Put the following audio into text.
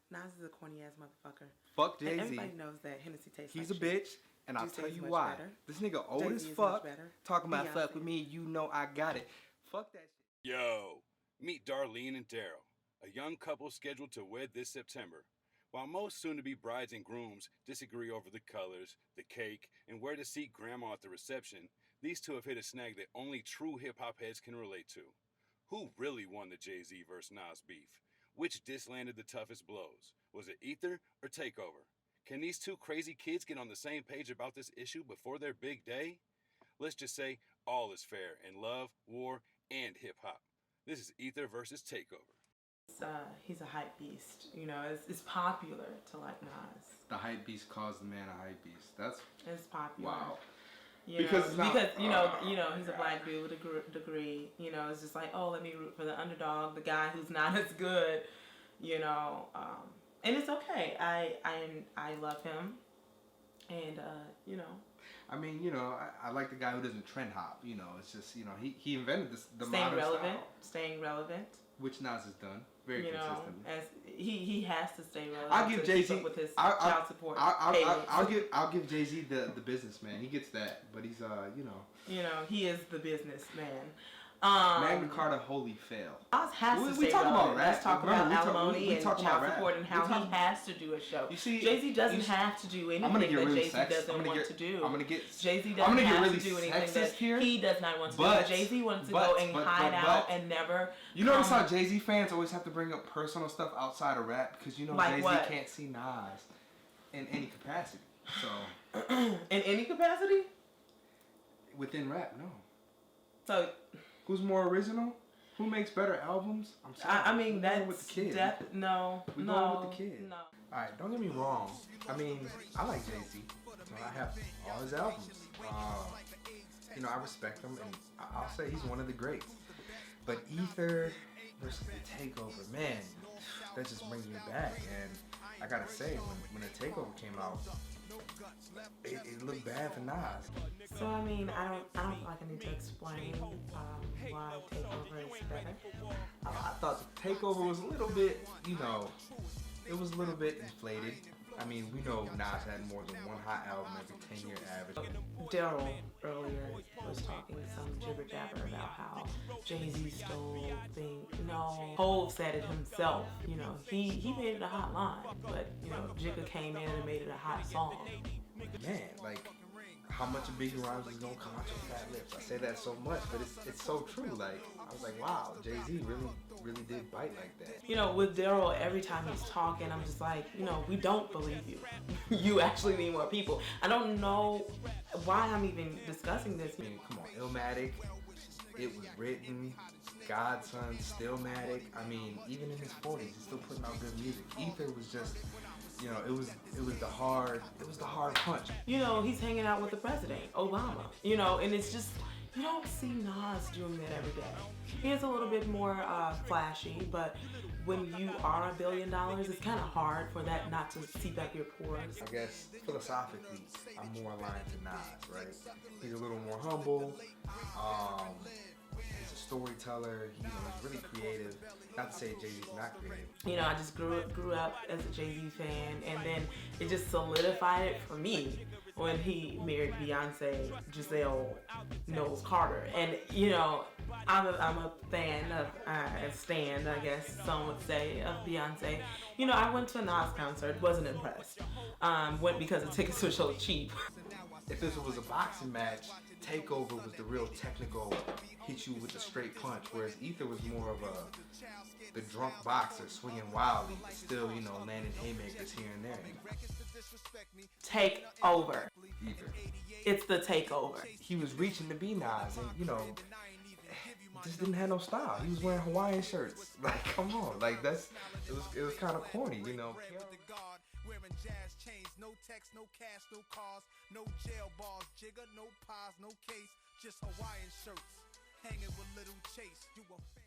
Nas is a corny ass motherfucker. Fuck Jay-Z. And everybody knows that Hennessy tastes He's like a bitch, and I'll Juicy tell is you much why. better. This nigga old Jay-Z as is fuck, much better. talking about fuck Beyonce. with me, you know I got it. Fuck that shit. Yo, meet Darlene and Daryl, a young couple scheduled to wed this September. While most soon-to-be brides and grooms disagree over the colors, the cake, and where to seat grandma at the reception, these two have hit a snag that only true hip-hop heads can relate to. Who really won the Jay-Z vs. Nas beef? Which diss landed the toughest blows? Was it Ether or Takeover? Can these two crazy kids get on the same page about this issue before their big day? Let's just say all is fair in love, war, and hip-hop. This is Ether versus Takeover. He's a hype beast. You know, it's popular to like Nas. The hype beast calls the man a hype beast. It's popular. Wow. Because you know he's a black dude with a degree. You know, it's just like, oh, let me root for the underdog, the guy who's not as good. You know, and it's okay. I love him, and you know. I mean, you know, I like the guy who doesn't trend hop. You know, it's just, you know, he invented the staying modern relevant, style, which Nas has done very consistently. As he has to stay relevant. I'll give Jay-Z with his child support. I'll give Jay-Z the businessman. He gets that, but he's you know. You know, he is the businessman. Magna Carta holy fail. Nas has to stay relevant. Let's talk about alimony and child support and how he has to do a show. You see, Jay-Z doesn't have to do anything that Jay-Z doesn't want to do. Jay-Z doesn't have to do anything that he does not want to do. Jay-Z wants to go and hide out and never. You notice how Jay-Z fans always have to bring up personal stuff outside of rap because you know like Jay-Z can't see Nas in any capacity. So in any capacity? Within rap, no. So. Who's more original? Who makes better albums? I'm sorry. I mean, that's with the kid. No. We're going with the kid. No. All right, don't get me wrong. I mean, I like Jay-Z. I have all his albums. You know, I respect him, and I'll say he's one of the greats. But Ether versus the Takeover, man, that just brings me back. And I gotta say, when the Takeover came out, it looked bad for Nas. So I mean, I don't feel like I need to explain why Takeover is better. I thought the Takeover was a little bit, you know, it was a little bit inflated. I mean, we know Nas had more than one hot album every 10-year average. Daryl earlier was talking some jibber jabber about how Jay-Z stole things. No, Hov said it himself. You know, he made it a hot line, but you know, Jigga came in and made it a hot song. Man, like, how much of Biggie Rhymes is gonna come out your fat lips? I say that so much, but it's so true. Like, I was like, wow, Jay-Z really did bite like that. You know, with Daryl, every time he's talking, I'm just like, you know, we don't believe you. You actually need more people. I don't know why I'm even discussing this. I mean, come on, Illmatic, It Was Written, Godson, Stillmatic. I mean, even in his 40s, he's still putting out good music. Ether was just, you know, it was the hard punch. You know, he's hanging out with the president, Obama. You know, and it's just, you don't see Nas doing that every day. He is a little bit more flashy, but when you are $1 billion, it's kind of hard for that not to seep up your pores. I guess philosophically, I'm more aligned to Nas, right? He's a little more humble. He's a storyteller. You know, he's really creative. Not to say Jay-Z's not creative. You know, I just grew up as a Jay-Z fan, and then it just solidified it for me when he married Beyonce, Giselle Knowles Carter. And you know, I'm a fan of, a stan, I guess some would say, of Beyonce. You know, I went to a Nas concert, wasn't impressed. Went because the tickets were so cheap. If this was a boxing match, Takeover was the real technical, hit you with the straight punch, whereas Ether was more of the drunk boxer swinging wildly, but still, you know, landing haymakers here and there. Takeover. Ether. It's the Takeover. He was reaching to be Nas, and you know, just didn't have no style. He was wearing Hawaiian shirts. Like, come on, like it was kind of corny, you know. Wearing jazz chains, no text, no cash, no cars, no jail bars, Jigga, no pies, no case, just Hawaiian shirts, hanging with Little Chase. You a fan?